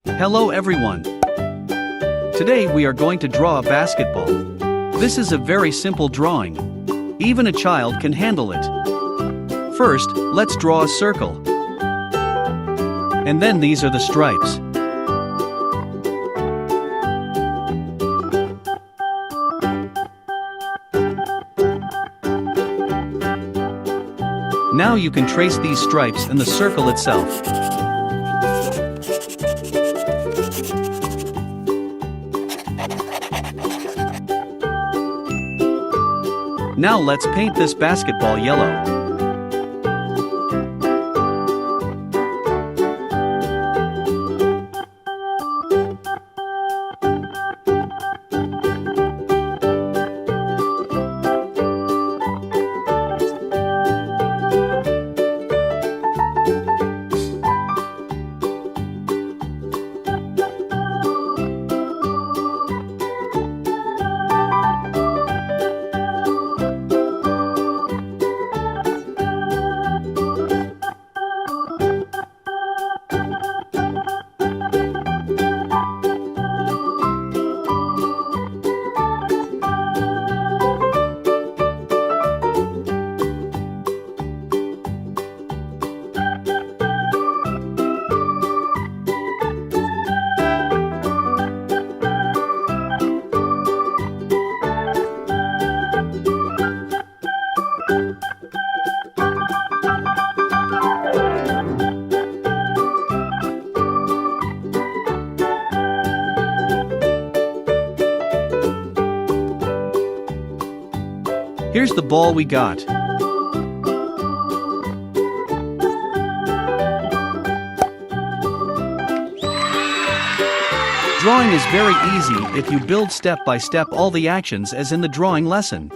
Hello everyone. Today we are going to draw a basketball. This is a very simple drawing. Even a child can handle it. First, let's draw a circle. And then these are the stripes. Now you can trace these stripes and the circle itself. Now let's paint this basketball yellow. Here's the ball we got. Drawing is very easy if you build step by step all the actions as in the drawing lesson.